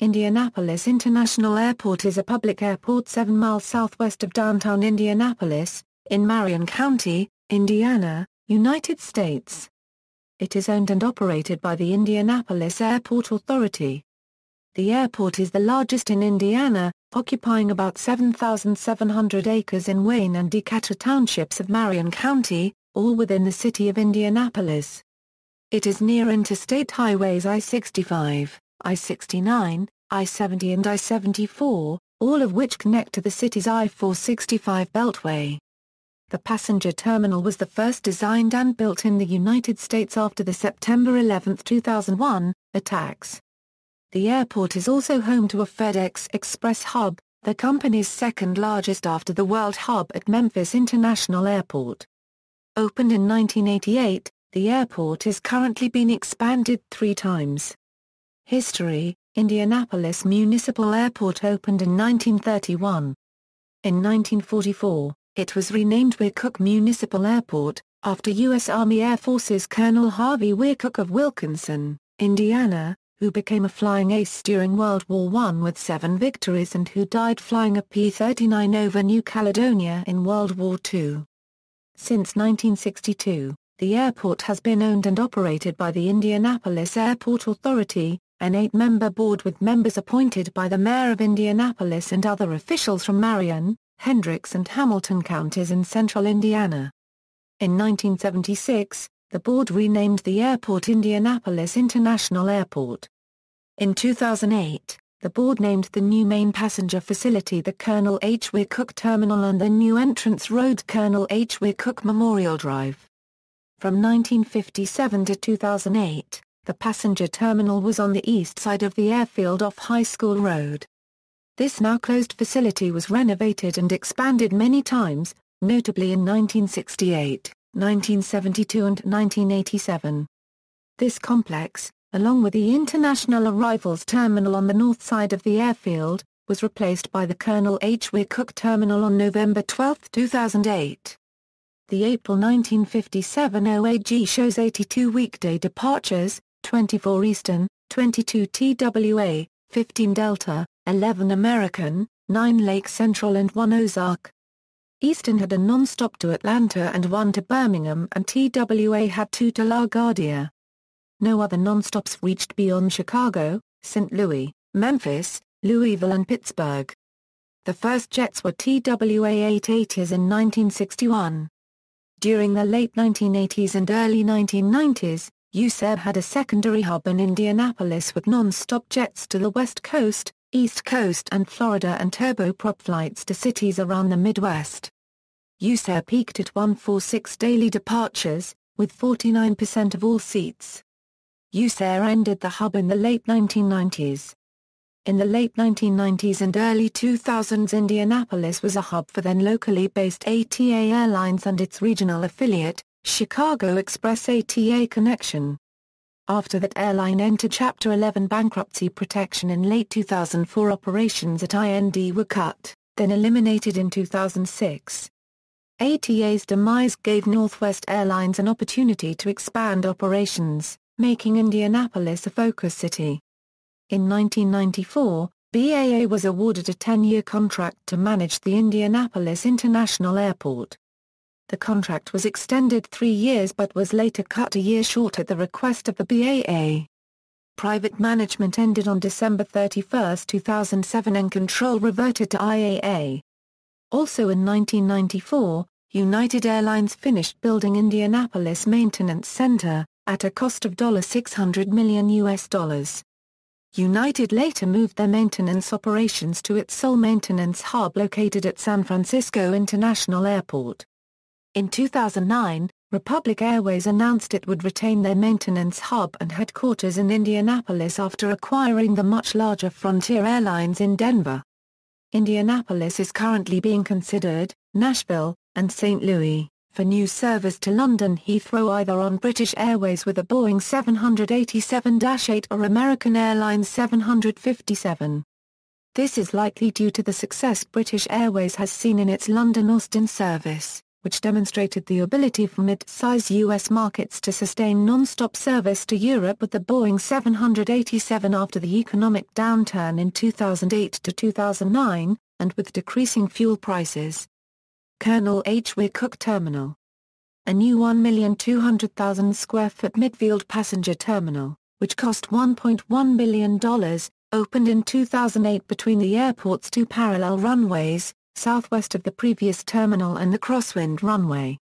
Indianapolis International Airport is a public airport 7 miles southwest of downtown Indianapolis, in Marion County, Indiana, United States. It is owned and operated by the Indianapolis Airport Authority. The airport is the largest in Indiana, occupying about 7,700 acres in Wayne and Decatur townships of Marion County, all within the city of Indianapolis. It is near interstate highways I-65, I-69, I-70 and I-74, all of which connect to the city's I-465 beltway. The passenger terminal was the first designed and built in the United States after the September 11, 2001, attacks. The airport is also home to a FedEx Express hub, the company's second largest after the World Hub at Memphis International Airport. Opened in 1988, the airport has currently been expanded 3 times. History: Indianapolis Municipal Airport opened in 1931. In 1944, it was renamed Weircook Municipal Airport, after U.S. Army Air Forces Colonel Harvey Weircook of Wilkinson, Indiana, who became a flying ace during World War I with 7 victories and who died flying a P-39 over New Caledonia in World War II. Since 1962, the airport has been owned and operated by the Indianapolis Airport Authority, an 8-member board with members appointed by the mayor of Indianapolis and other officials from Marion, Hendricks and Hamilton counties in central Indiana. In 1976, the board renamed the airport Indianapolis International Airport. In 2008, the board named the new main passenger facility the Colonel H. Weircook Terminal and the new entrance road Colonel H. Weircook Memorial Drive. From 1957 to 2008, the passenger terminal was on the east side of the airfield off High School Road. This now closed facility was renovated and expanded many times, notably in 1968, 1972 and 1987. This complex, along with the International Arrivals Terminal on the north side of the airfield, was replaced by the Colonel H. Weircook Terminal on November 12, 2008. The April 1957 OAG shows 82 weekday departures, 24 Eastern, 22 TWA, 15 Delta, 11 American, 9 Lake Central and 1 Ozark. Eastern had a non-stop to Atlanta and 1 to Birmingham, and TWA had 2 to LaGuardia. No other non-stops reached beyond Chicago, St. Louis, Memphis, Louisville and Pittsburgh. The first jets were TWA 880s in 1961. During the late 1980s and early 1990s, USAIR had a secondary hub in Indianapolis with non-stop jets to the West Coast, East Coast and Florida and turboprop flights to cities around the Midwest. USAIR peaked at 146 daily departures, with 49% of all seats. USAIR ended the hub in the late 1990s. In the late 1990s and early 2000s, Indianapolis was a hub for then locally based ATA Airlines and its regional affiliate, Chicago Express ATA Connection. After that airline entered Chapter 11 bankruptcy protection in late 2004, operations at IND were cut, then eliminated in 2006. ATA's demise gave Northwest Airlines an opportunity to expand operations, making Indianapolis a focus city. In 1994, BAA was awarded a 10-year contract to manage the Indianapolis International Airport. The contract was extended 3 years but was later cut a year short at the request of the BAA. Private management ended on December 31, 2007 and control reverted to IAA. Also in 1994, United Airlines finished building Indianapolis Maintenance Center, at a cost of $600 million. United later moved their maintenance operations to its sole maintenance hub located at San Francisco International Airport. In 2009, Republic Airways announced it would retain their maintenance hub and headquarters in Indianapolis after acquiring the much larger Frontier Airlines in Denver. Indianapolis is currently being considered, Nashville, and St. Louis, for new service to London Heathrow either on British Airways with a Boeing 787-8 or American Airlines 757. This is likely due to the success British Airways has seen in its London-Austin service, which demonstrated the ability for mid-size U.S. markets to sustain non-stop service to Europe with the Boeing 787 after the economic downturn in 2008 to 2009, and with decreasing fuel prices. Colonel H. Weir Cook Terminal. A new 1,200,000 square foot midfield passenger terminal, which cost $1.1 billion, opened in 2008 between the airport's two parallel runways, southwest of the previous terminal and the crosswind runway.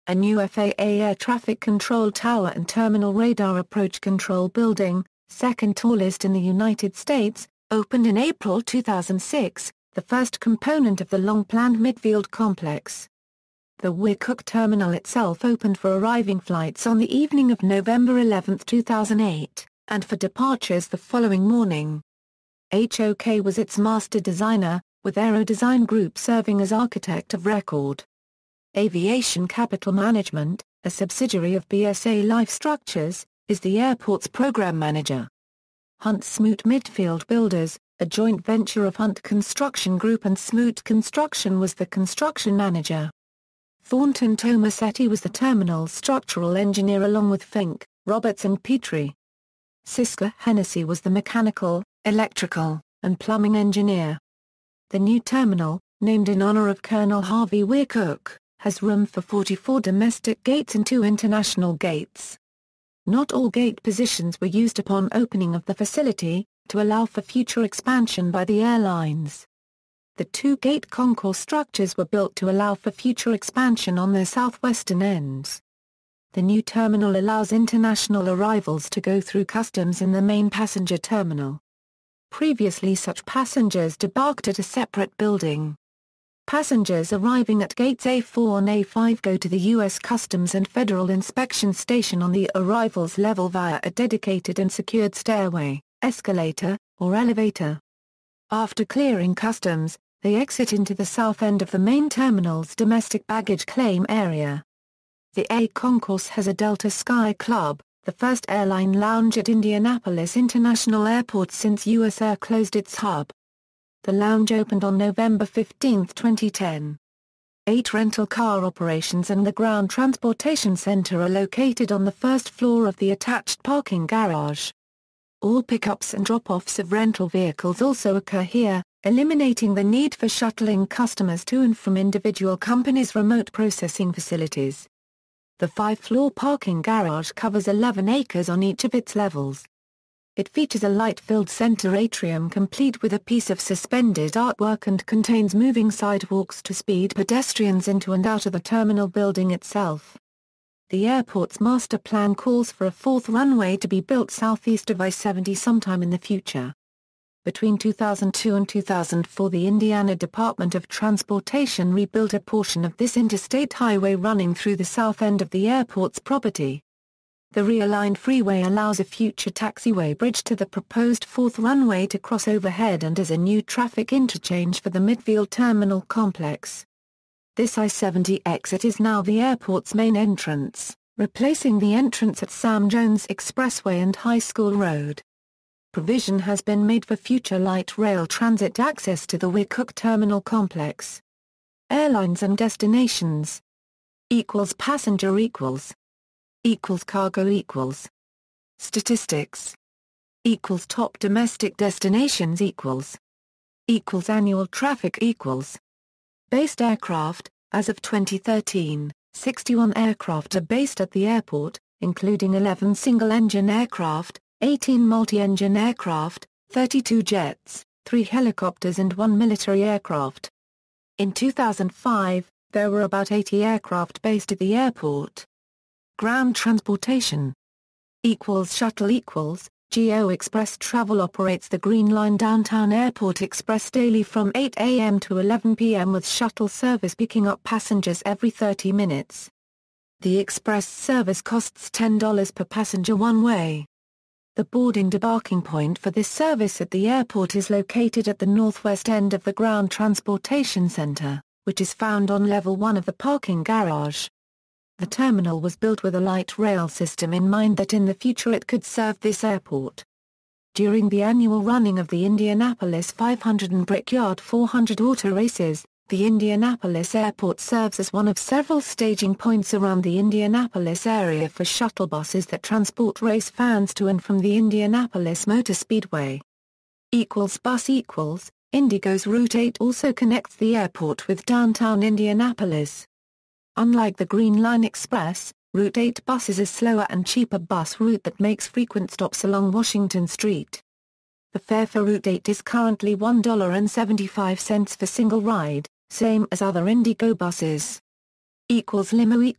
A new FAA air traffic control tower and terminal radar approach control building, second tallest in the United States, opened in April 2006, the first component of the long-planned midfield complex. The Weir Cook Terminal itself opened for arriving flights on the evening of November 11, 2008, and for departures the following morning. HOK was its master designer, with Aero Design Group serving as architect of record. Aviation Capital Management, a subsidiary of BSA Life Structures, is the airport's program manager. Hunt Smoot Midfield Builders, a joint venture of Hunt Construction Group and Smoot Construction, was the construction manager. Thornton Tomasetti was the terminal structural engineer along with Fink, Roberts and Petrie. Sisker Hennessy was the mechanical, electrical, and plumbing engineer. The new terminal, named in honor of Colonel Harvey Weir Cook, has room for 44 domestic gates and 2 international gates. Not all gate positions were used upon opening of the facility, to allow for future expansion by the airlines. The 2 gate concourse structures were built to allow for future expansion on their southwestern ends. The new terminal allows international arrivals to go through customs in the main passenger terminal. Previously such passengers debarked at a separate building. Passengers arriving at gates A4 and A5 go to the U.S. Customs and Federal Inspection Station on the arrivals level via a dedicated and secured stairway, escalator, or elevator. After clearing customs, they exit into the south end of the main terminal's domestic baggage claim area. The A concourse has a Delta Sky Club, the first airline lounge at Indianapolis International Airport since US Air closed its hub. The lounge opened on November 15, 2010. 8 rental car operations and the ground transportation center are located on the first floor of the attached parking garage. All pickups and drop-offs of rental vehicles also occur here, eliminating the need for shuttling customers to and from individual companies' remote processing facilities. The 5-floor parking garage covers 11 acres on each of its levels. It features a light-filled center atrium complete with a piece of suspended artwork and contains moving sidewalks to speed pedestrians into and out of the terminal building itself. The airport's master plan calls for a 4th runway to be built southeast of I-70 sometime in the future. Between 2002 and 2004, the Indiana Department of Transportation rebuilt a portion of this interstate highway running through the south end of the airport's property. The realigned freeway allows a future taxiway bridge to the proposed 4th runway to cross overhead and as a new traffic interchange for the midfield terminal complex. This I-70 exit is now the airport's main entrance, replacing the entrance at Sam Jones Expressway and High School Road. Provision has been made for future light rail transit access to the Weir Cook Terminal complex. Airlines and destinations. Passenger cargo Statistics. Top domestic destinations Annual traffic Based aircraft. As of 2013, 61 aircraft are based at the airport, including 11 single-engine aircraft, 18 multi-engine aircraft, 32 jets, 3 helicopters and 1 military aircraft. In 2005, there were about 80 aircraft based at the airport. Ground transportation. Shuttle GO Express Travel operates the Green Line Downtown Airport Express daily from 8 a.m. to 11 p.m. with shuttle service picking up passengers every 30 minutes. The express service costs $10 per passenger one way. The boarding debarking point for this service at the airport is located at the northwest end of the ground transportation center, which is found on level 1 of the parking garage. The terminal was built with a light rail system in mind that in the future it could serve this airport. During the annual running of the Indianapolis 500 and Brickyard 400 auto races, The Indianapolis Airport serves as one of several staging points around the Indianapolis area for shuttle buses that transport race fans to and from the Indianapolis Motor Speedway. Bus Indigo's Route 8 also connects the airport with downtown Indianapolis. Unlike the Green Line Express, Route 8 bus is a slower and cheaper bus route that makes frequent stops along Washington Street. The fare for Route 8 is currently $1.75 for single ride, same as other Indigo buses. Limo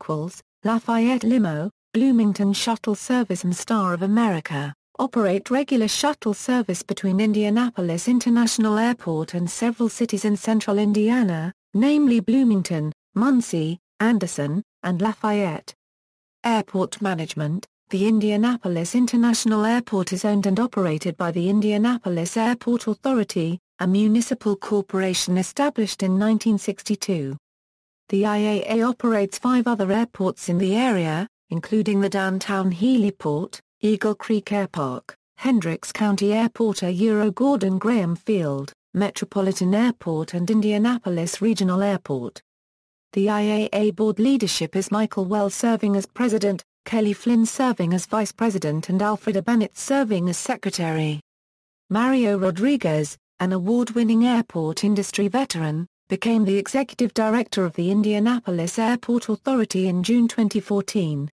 Lafayette Limo, Bloomington Shuttle Service and Star of America, operate regular shuttle service between Indianapolis International Airport and several cities in central Indiana, namely Bloomington, Muncie, Anderson, and Lafayette. Airport management. The Indianapolis International Airport is owned and operated by the Indianapolis Airport Authority, a municipal corporation established in 1962. The IAA operates 5 other airports in the area, including the downtown heliport, Eagle Creek Airpark, Hendricks County Airport, Gordon Graham Field, Metropolitan Airport and Indianapolis Regional Airport. The IAA board leadership is Michael Wells serving as president, Kelly Flynn serving as vice president and Alfreda Bennett serving as secretary. Mario Rodriguez, an award-winning airport industry veteran, became the executive director of the Indianapolis Airport Authority in June 2014.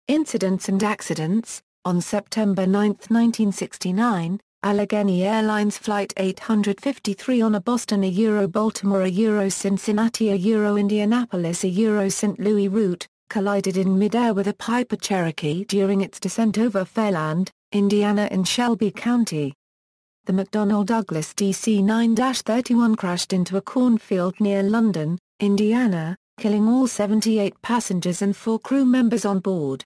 Incidents and accidents. On September 9, 1969, Allegheny Airlines Flight 853 on a Boston Baltimore Cincinnati Indianapolis St. Louis route, collided in mid-air with a Piper Cherokee during its descent over Fairland, Indiana in Shelby County. The McDonnell Douglas DC-9-31 crashed into a cornfield near London, Indiana, killing all 78 passengers and 4 crew members on board.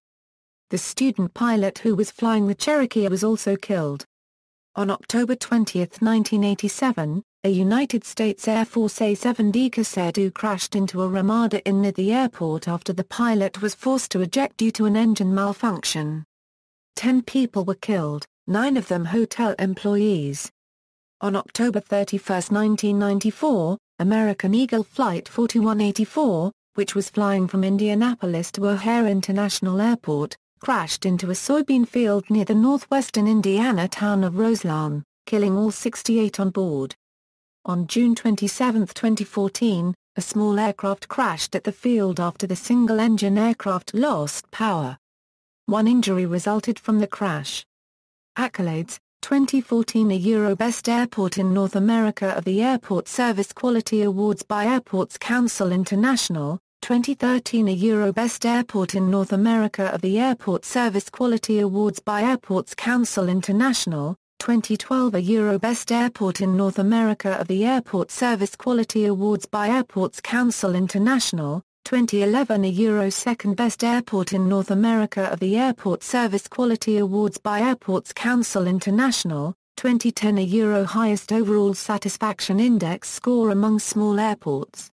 The student pilot who was flying the Cherokee was also killed. On October 20, 1987, a United States Air Force A-7D Caserdu crashed into a Ramada Inn near the airport after the pilot was forced to eject due to an engine malfunction. 10 people were killed, 9 of them hotel employees. On October 31, 1994, American Eagle Flight 4184, which was flying from Indianapolis to O'Hare International Airport, crashed into a soybean field near the northwestern Indiana town of Roselawn, killing all 68 on board. On June 27, 2014, a small aircraft crashed at the field after the single-engine aircraft lost power. 1 injury resulted from the crash. Accolades. 2014 Best Airport in North America of the Airport Service Quality Awards by Airports Council International. 2013 Best Airport in North America of the Airport Service Quality Awards by Airports Council International, 2012 Best Airport in North America of the Airport Service Quality Awards by Airports Council International, 2011 Second Best Airport in North America of the Airport Service Quality Awards by Airports Council International, 2010 Highest Overall Satisfaction Index score among small airports.